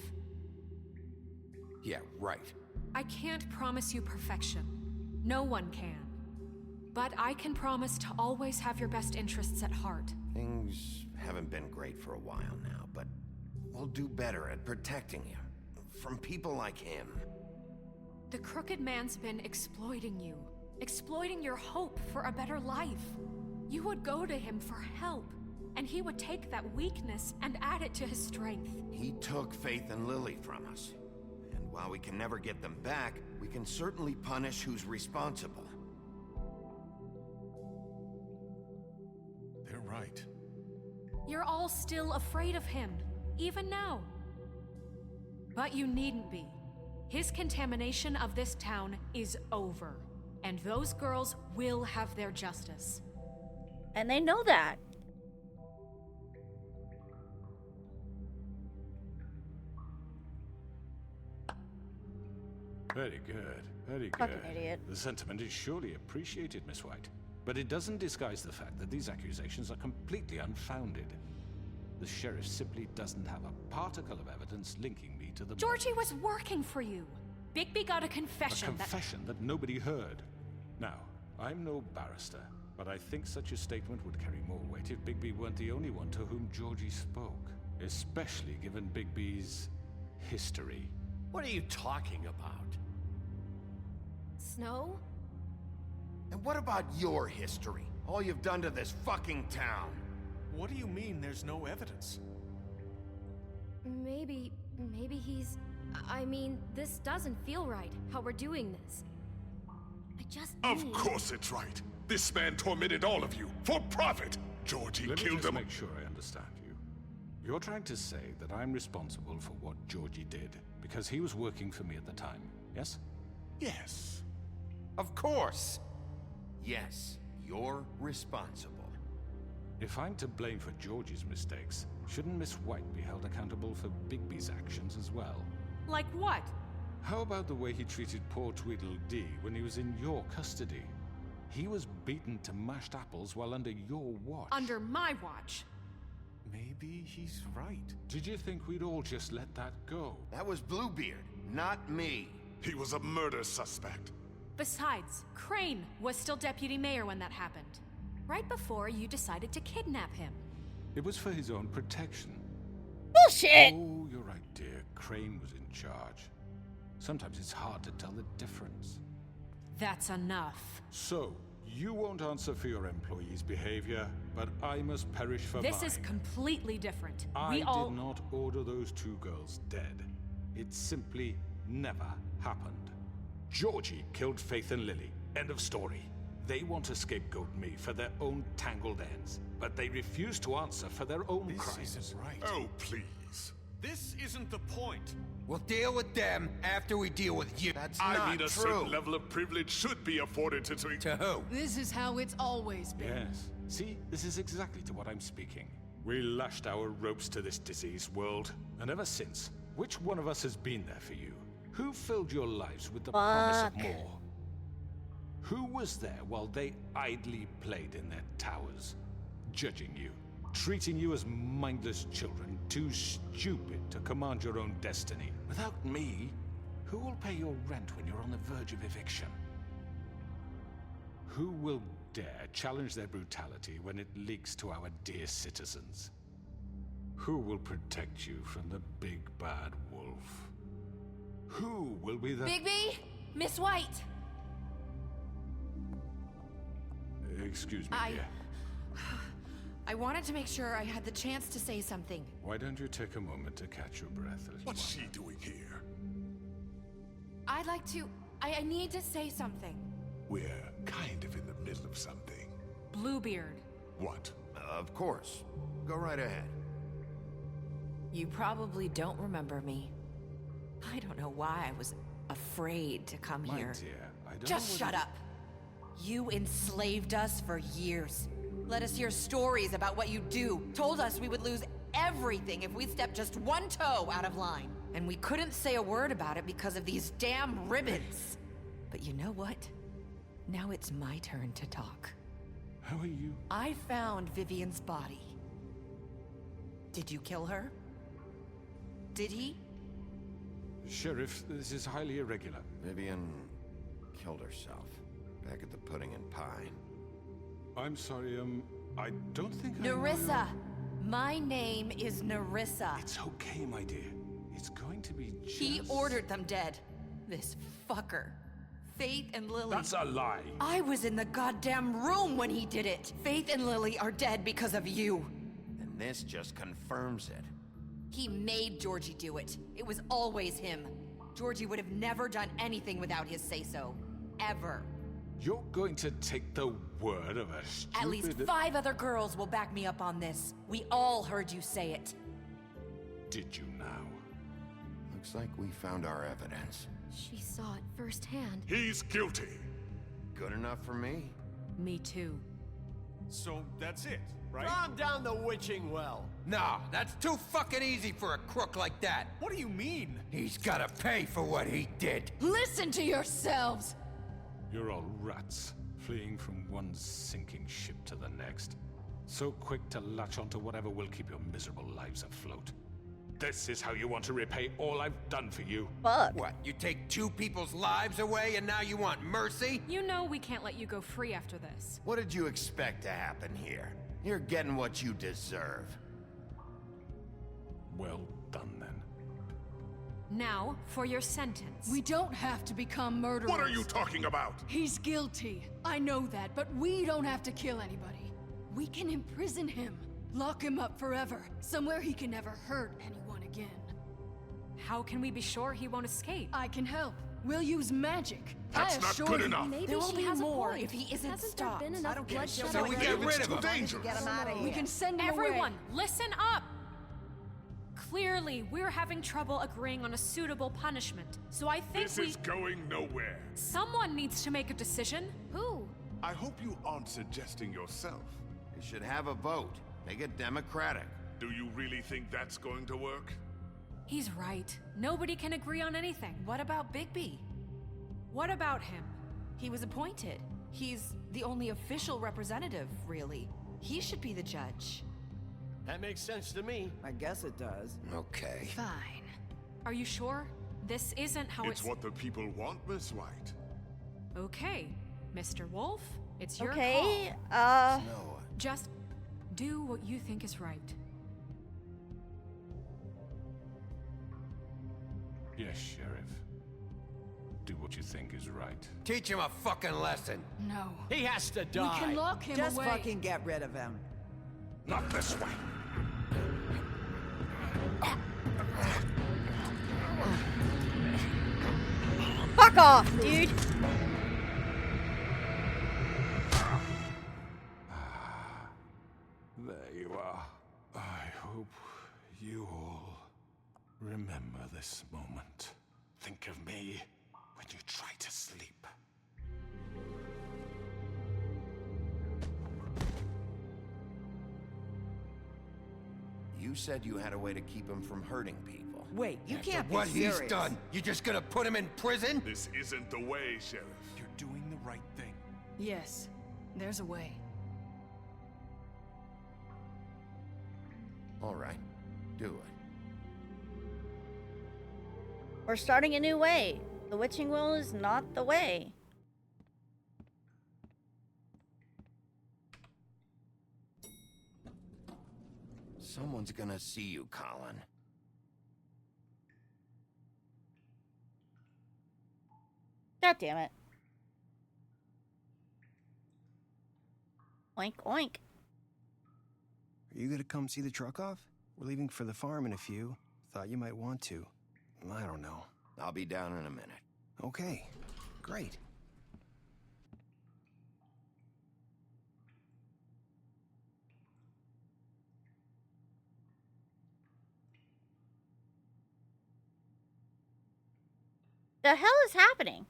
Yeah, right. I can't promise you perfection. No one can. But I can promise to always have your best interests at heart. Things haven't been great for a while now, but we'll do better at protecting you. From people like him. The Crooked Man's been exploiting you. Exploiting your hope for a better life. You would go to him for help, and he would take that weakness and add it to his strength. He took Faith and Lily from us. And while we can never get them back, we can certainly punish who's responsible. They're right. You're all still afraid of him, even now. But you needn't be. His contamination of this town is over, and those girls will have their justice. And they know that. Very good, very Fucking good. idiot. The sentiment is surely appreciated, Miss White. But it doesn't disguise the fact that these accusations are completely unfounded. The sheriff simply doesn't have a particle of evidence linking me to the... Georgie was working for you. Bigby got a confession A confession that nobody heard. Now, I'm no barrister, but I think such a statement would carry more weight if Bigby weren't the only one to whom Georgie spoke. Especially given Bigby's history. What are you talking about? Snow? And what about your history? All you've done to this fucking town? What do you mean there's no evidence? Maybe he's... I mean, this doesn't feel right, how we're doing this. I just Of course it's right. This man tormented all of you, for profit! Georgie Let me killed just them. make sure I understand you. You're trying to say that I'm responsible for what Georgie did, because he was working for me at the time, yes? Yes. Of course! Yes, you're responsible. If I'm to blame for Georgie's mistakes, shouldn't Miss White be held accountable for Bigby's actions as well? Like what? How about the way he treated poor Tweedledee when he was in your custody? He was beaten to mashed apples while under your watch. Under my watch. Maybe he's right. Did you think we'd all just let that go? That was Bluebeard, not me. He was a murder suspect. Besides, Crane was still deputy mayor when that happened. Right before you decided to kidnap him. It was for his own protection. Bullshit! Oh, you're right, dear. Crane was in charge. Sometimes it's hard to tell the difference. That's enough. So, you won't answer for your employees' behavior, but I must perish for This mine. is completely different. I We all... did not order those 2 girls dead. It simply never happened. Georgie killed Faith and Lily. End of story. They want to scapegoat me for their own tangled ends, but they refuse to answer for their own crimes. This isn't right. Oh, please. This isn't the point. We'll deal with them after we deal with you. That's I not mean, a true. certain level of privilege should be afforded to... To who? This is how it's always been. Yes. See, this is exactly to what I'm speaking. We lashed our ropes to this diseased world, and ever since, which one of us has been there for you? Who filled your lives with the promise of more? Who was there while they idly played in their towers, judging you, treating you as mindless children, too stupid to command your own destiny? Without me, who will pay your rent when you're on the verge of eviction? Who will dare challenge their brutality when it leaks to our dear citizens? Who will protect you from the big bad wolf? Who will be the... Bigby? Miss White! Excuse me, dear. I wanted to make sure I had the chance to say something. Why don't you take a moment to catch your breath a little What's she doing here? I'd like to... I need to say something. We're kind of in the middle of something. Bluebeard. What? Of course. Go right ahead. You probably don't remember me. I don't know why I was afraid to come My here. dear, I don't Just know shut up. You enslaved us for years. Let us hear stories about what you do. Told us we would lose everything if we stepped just one toe out of line. And we couldn't say a word about it because of these damn ribbons. But you know what? Now it's my turn to talk. How are you? I found Vivian's body. Did you kill her? Did he? Sheriff, this is highly irregular. Vivian killed herself back at the Pudding and Pie. I'm sorry, I don't think Nerissa! My name is Nerissa. It's okay, my dear. It's going to be just... He ordered them dead. This fucker. Faith and Lily. That's a lie. I was in the goddamn room when he did it. Faith and Lily are dead because of you. And this just confirms it. He made Georgie do it. It was always him. Georgie would have never done anything without his say-so. Ever. You're going to take the word of a stupid... At least 5 other girls will back me up on this. We all heard you say it. Did you now? Looks like we found our evidence. She saw it firsthand. He's guilty. Good enough for me. Me too. So that's it, right? Calm down the witching well. Nah, that's too fucking easy for a crook like that. What do you mean? He's gotta pay for what he did. Listen to yourselves! You're all rats, fleeing from one sinking ship to the next. So quick to latch onto whatever will keep your miserable lives afloat. This is how you want to repay all I've done for you? Fuck. What, you take 2 people's lives away and now you want mercy? You know we can't let you go free after this. What did you expect to happen here? You're getting what you deserve. Well done, then. Now, for your sentence. We don't have to become murderers. What are you talking about? He's guilty. I know that, but we don't have to kill anybody. We can imprison him. Lock him up forever. Somewhere he can never hurt anyone again. How can we be sure he won't escape? I can help. We'll use magic. That's I not assure good you. enough. Maybe There will she be has more a point. if he isn't Hasn't stopped. there been enough bloodshed? So we get rid of him. Get him out of here. We can send him Everyone, away. listen up! Clearly, we're having trouble agreeing on a suitable punishment. So I think This is going nowhere. someone needs to make a decision. Who? I hope you aren't suggesting yourself. You should have a vote. Make it democratic. Do you really think that's going to work? He's right. Nobody can agree on anything. What about Bigby? What about him? He was appointed. He's the only official representative, really. He should be the judge. That makes sense to me. I guess it does. Okay. Fine. Are you sure? This isn't how It's what the people want, Miss White. Okay, Mr. Wolf, it's your Okay, call. No. Just do what you think is right. Yes, Sheriff. do what you think is right. Teach him a fucking lesson. No. He has to We die. can lock him Just away. fucking get rid of him. Not this way. Fuck off, dude. There you are. I hope you all remember this moment. Think of me when you try to sleep. You said you had a way to keep him from hurting people. Wait, you After can't be what serious. he's done, you just gonna put him in prison? This isn't the way, Sheriff. You're doing the right thing. Yes, there's a way. All right, do it. We're starting a new way. The witching well is not the way. Someone's gonna see you, Colin. God damn it. Oink, oink. Are you gonna come see the truck off? We're leaving for the farm in a few. Thought you might want to. I don't know. I'll be down in a minute. Okay, great. The hell is happening?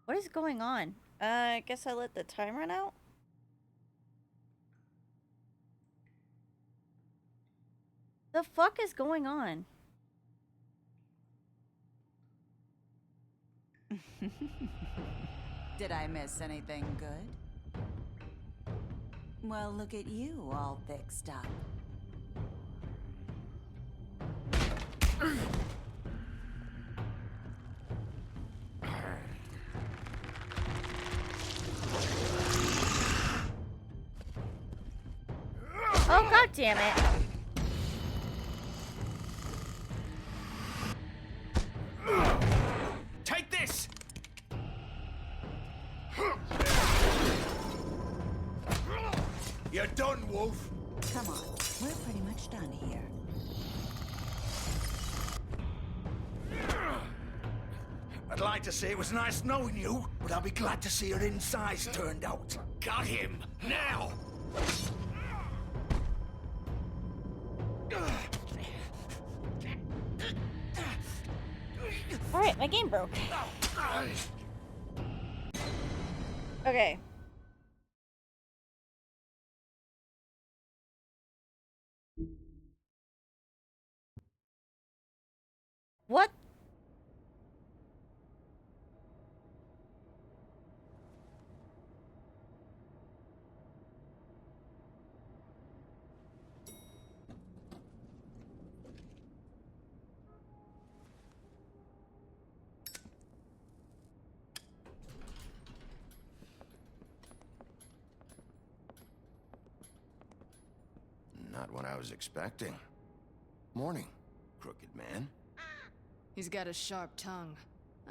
What is going on? I guess I let the time run out? The fuck is going on? Did I miss anything good? Well, look at you, all fixed up. Oh, god damn it. Take this! You're done, Wolf. Come on, we're pretty much done here. I'd like to say it was nice knowing you, but I'll be glad to see your insides turned out. Got him! Now! Alright, my game broke. Okay. What? Not what I was expecting. Morning, crooked man. He's got a sharp tongue.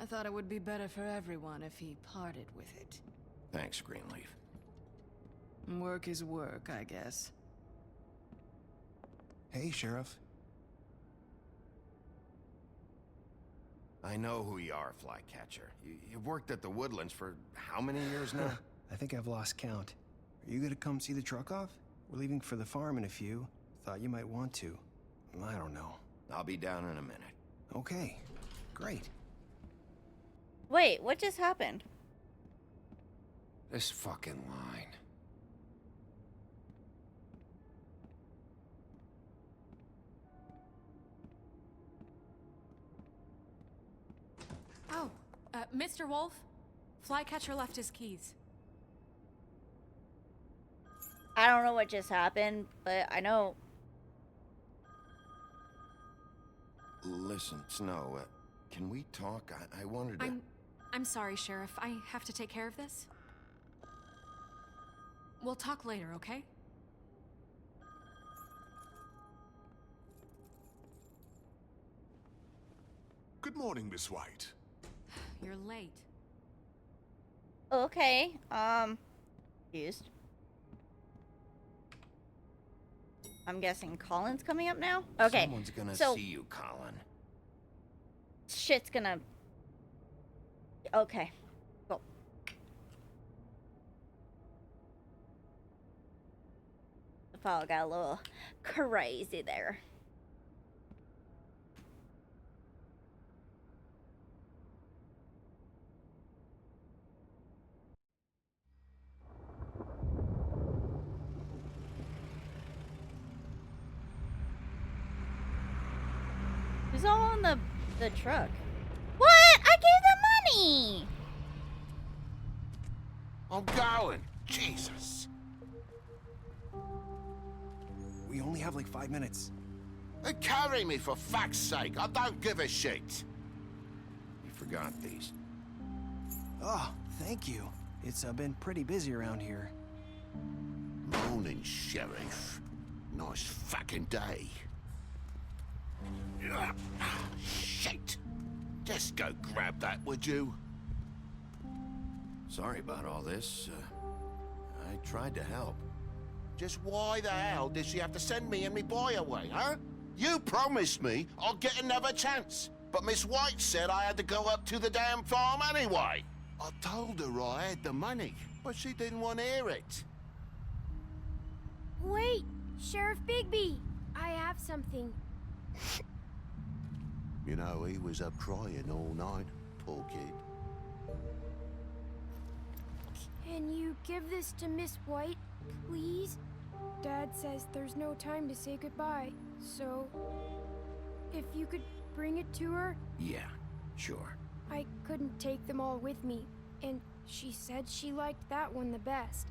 I thought it would be better for everyone if he parted with it. Thanks, Greenleaf. Work is work, I guess. Hey, Sheriff. I know who you are, Flycatcher. You've worked at the Woodlands for how many years now? I think I've lost count. Are you gonna come see the truck off? We're leaving for the farm in a few. Thought you might want to. I don't know. I'll be down in a minute. Okay, great. Wait, what just happened? This fucking line. Oh, Mr. Wolf? Flycatcher left his keys. I don't know what just happened, but I know. Listen, Snow, can we talk? I wanted to... I'm sorry, Sheriff. I have to take care of this. We'll talk later, okay? Good morning, Miss White. You're late. Okay, confused. I'm guessing Colin's coming up now? Okay, Someone's gonna so see you, Colin. shit's gonna... Okay, cool. The file got a little crazy there. Who's all in the truck? What? I gave them money! I'm going. Jesus. We only have like 5 minutes. Carry me, for fuck's sake. I don't give a shit. You forgot these. Oh, thank you. It's been pretty busy around here. Morning, Sheriff. Nice fucking day. Shit. Just go grab that, would you? Sorry about all this. I tried to help. Just why the hell did she have to send me and me boy away, huh? You promised me I'll get another chance. But Miss White said I had to go up to the damn farm anyway. I told her I had the money, but she didn't want to hear it. Wait, Sheriff Bigby, I have something. You know, he was up crying all night, poor kid. Can you give this to Miss White, please? Dad says there's no time to say goodbye, so if you could bring it to her? Yeah, sure. I couldn't take them all with me, and she said she liked that one the best.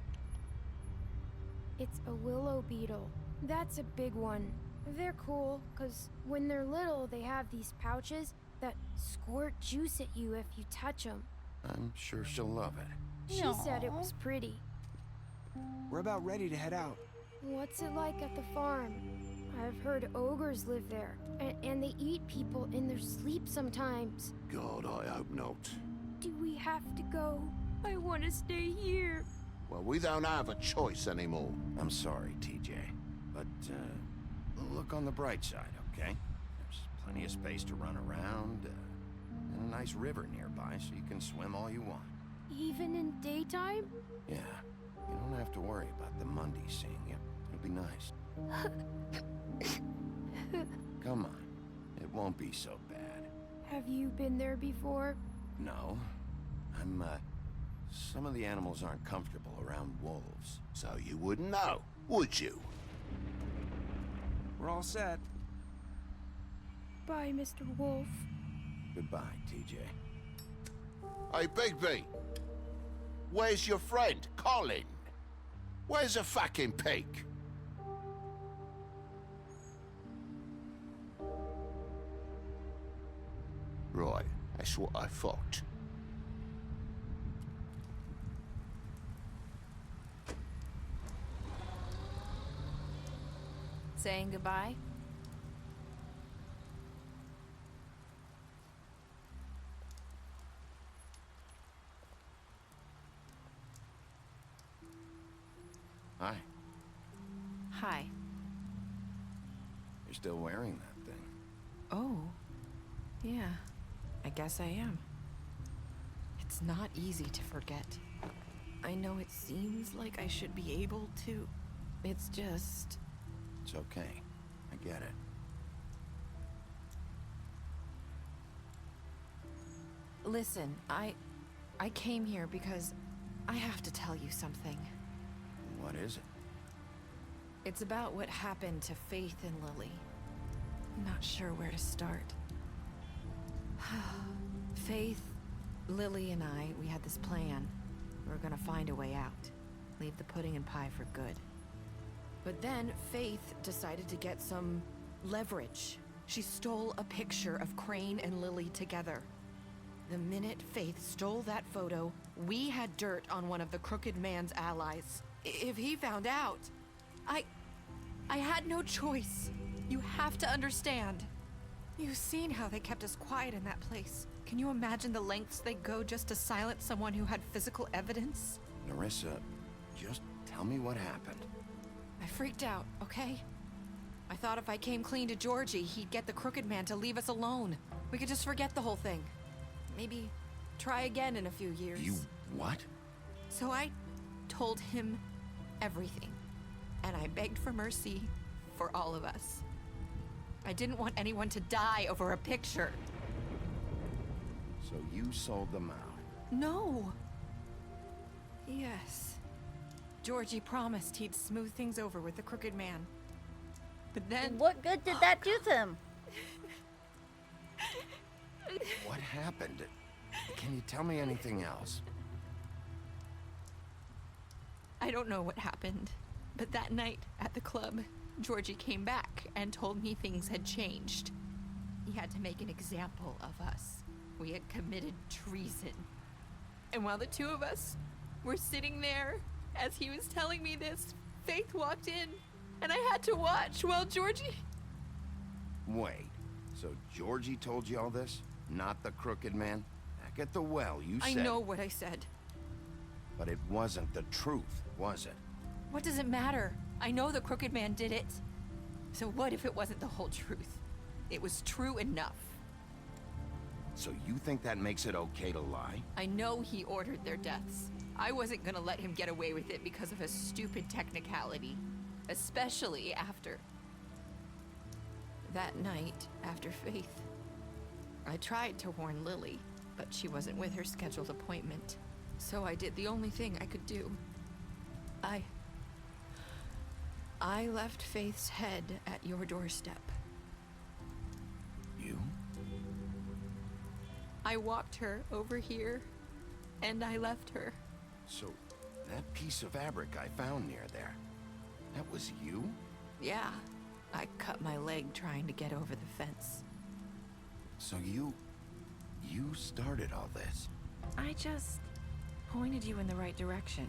It's a willow beetle. That's a big one. They're cool, because when they're little, they have these pouches that squirt juice at you if you touch them. I'm sure she'll love it. She said it was pretty. We're about ready to head out. What's it like at the farm? I've heard ogres live there, and they eat people in their sleep sometimes. God, I hope not. Do we have to go? I want to stay here. Well, we don't have a choice anymore. I'm sorry, TJ. But, look on the bright side, okay? There's plenty of space to run around, and a nice river nearby so you can swim all you want. Even in daytime? Yeah, you don't have to worry about the Mundy seeing you. It'll be nice. Come on, it won't be so bad. Have you been there before? No, some of the animals aren't comfortable around wolves. So you wouldn't know, would you? We're all set. Bye, Mr. Wolf. Goodbye, TJ. Hey, Bigby. Where's your friend, Colin? Where's the fucking pig? Right, that's what I thought. Saying goodbye? Hi. Hi. You're still wearing that thing. Oh. Yeah. I guess I am. It's not easy to forget. I know it seems like I should be able to. It's just... It's okay. I get it. Listen, I came here because I have to tell you something. What is it? It's about what happened to Faith and Lily. I'm not sure where to start. Faith, Lily, and I, we had this plan. We were gonna find a way out. Leave the pudding and pie for good. But then Faith decided to get some leverage. She stole a picture of Crane and Lily together. The minute Faith stole that photo, we had dirt on one of the Crooked Man's allies. If he found out, I had no choice. You have to understand. You've seen how they kept us quiet in that place. Can you imagine the lengths they go just to silence someone who had physical evidence? Nerissa, just tell me what happened. I freaked out, okay? I thought if I came clean to Georgie, he'd get the Crooked Man to leave us alone. We could just forget the whole thing. Maybe try again in a few years. You what? So I told him everything. And I begged for mercy for all of us. I didn't want anyone to die over a picture. So you sold them out? No. Yes. Georgie promised he'd smooth things over with the Crooked Man. But then... What good did that do to him? What happened? Can you tell me anything else? I don't know what happened, but that night at the club, Georgie came back and told me things had changed. He had to make an example of us. We had committed treason. And while the two of us were sitting there, as he was telling me this, Faith walked in, and I had to watch while Georgie... Wait, so Georgie told you all this? Not the Crooked Man? Back at the well, you said... I know what I said. But it wasn't the truth, was it? What does it matter? I know the Crooked Man did it. So what if it wasn't the whole truth? It was true enough. So you think that makes it okay to lie? I know he ordered their deaths. I wasn't gonna let him get away with it because of a stupid technicality. Especially after... that night, after Faith. I tried to warn Lily, but she wasn't with her scheduled appointment. So I did the only thing I could do. I left Faith's head at your doorstep. You? I walked her over here, and I left her. So, that piece of fabric I found near there, that was you? Yeah, I cut my leg trying to get over the fence. So you started all this? I just pointed you in the right direction.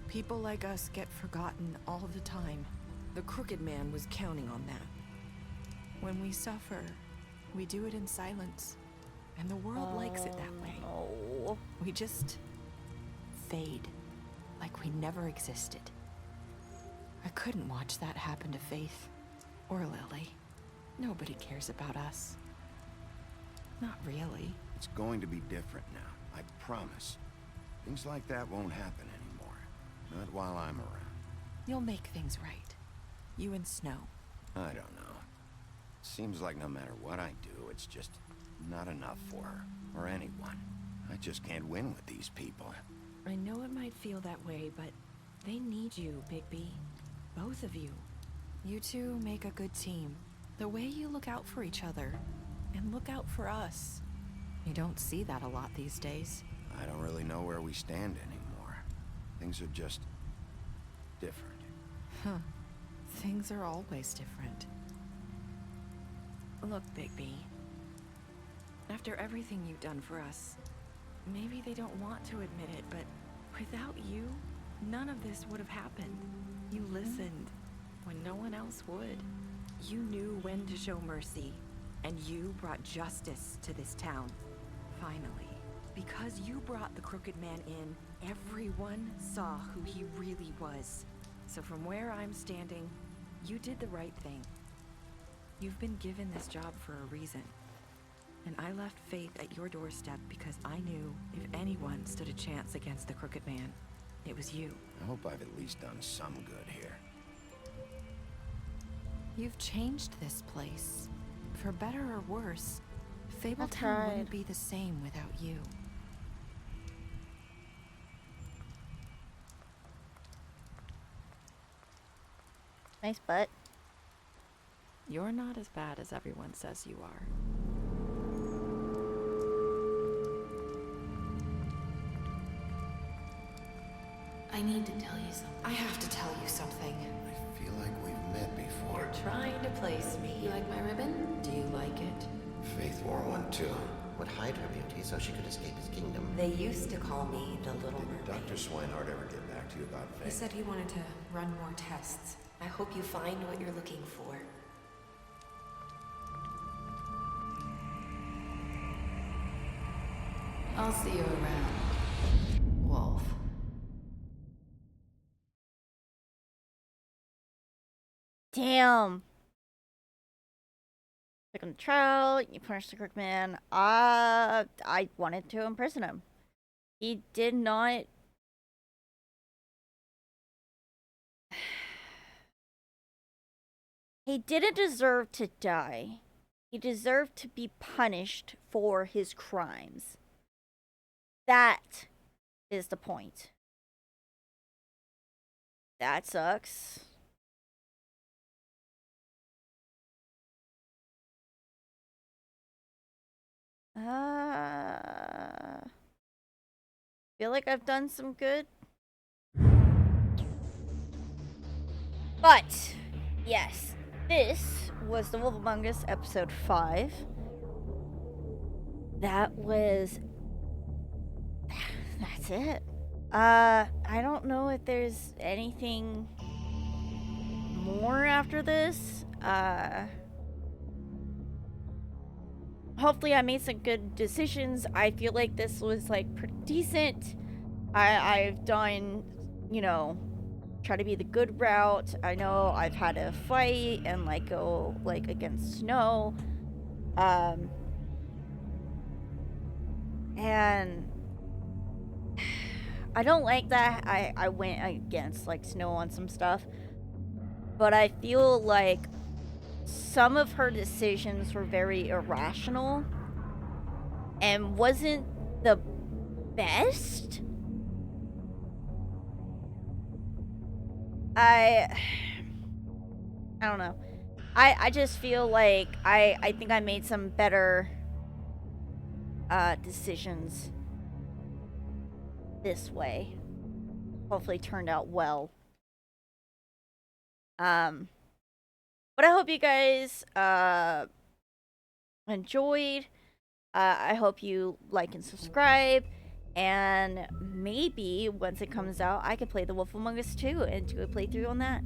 People like us get forgotten all the time. The Crooked Man was counting on that. When we suffer, we do it in silence. And the world likes it that way. No. We just fade, like we never existed. I couldn't watch that happen to Faith or Lily. Nobody cares about us. Not really. It's going to be different now, I promise. Things like that won't happen anymore. Not while I'm around. You'll make things right. You and Snow. I don't know. Seems like no matter what I do, it's just not enough for her, or anyone. I just can't win with these people. I know it might feel that way, but they need you, Bigby. Both of you. You two make a good team. The way you look out for each other, and look out for us. You don't see that a lot these days. I don't really know where we stand anymore. Things are just different. Huh. Things are always different. Look, Bigby. After everything you've done for us, maybe they don't want to admit it, but without you, none of this would have happened. You listened when no one else would. You knew when to show mercy, and you brought justice to this town. Finally. Because you brought the Crooked Man in, everyone saw who he really was. So from where I'm standing, you did the right thing. You've been given this job for a reason. And I left Faith at your doorstep because I knew if anyone stood a chance against the Crooked Man, it was you. I hope I've at least done some good here. You've changed this place. For better or worse, Fabletown wouldn't be the same without you. Nice butt. You're not as bad as everyone says you are. I need to tell you something. I have to tell you something. I feel like we've met before. You're trying to place me. You like my ribbon? Do you like it? Faith wore one too. Would hide her beauty so she could escape his kingdom. They used to call me the Little Did Mermaid. Dr. Swinehart ever get back to you about He Faith? said he wanted to run more tests. I hope you find what you're looking for. I'll see you around, Wolf. Damn. Took him to trial, you punished the crook man. I wanted to imprison him. He did not... He didn't deserve to die. He deserved to be punished for his crimes. That is the point. That sucks. Feel like I've done some good. But, yes, this was The Wolf Among Us episode 5. That's it. I don't know if there's anything more after this. Hopefully I made some good decisions. I feel like this was like pretty decent. I've done, you know, try to be the good route. I know I've had to fight and like go like against Snow. And I don't like that I went against like Snow on some stuff. But I feel like some of her decisions were very irrational and wasn't the best. I don't know. I just feel like I think I made some better decisions this way. Hopefully turned out well. But I hope you guys enjoyed. I hope you like and subscribe. And maybe once it comes out, I could play The Wolf Among Us 2 and do a playthrough on that.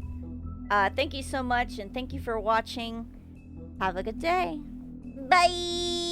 Thank you so much, and thank you for watching. Have a good day. Bye!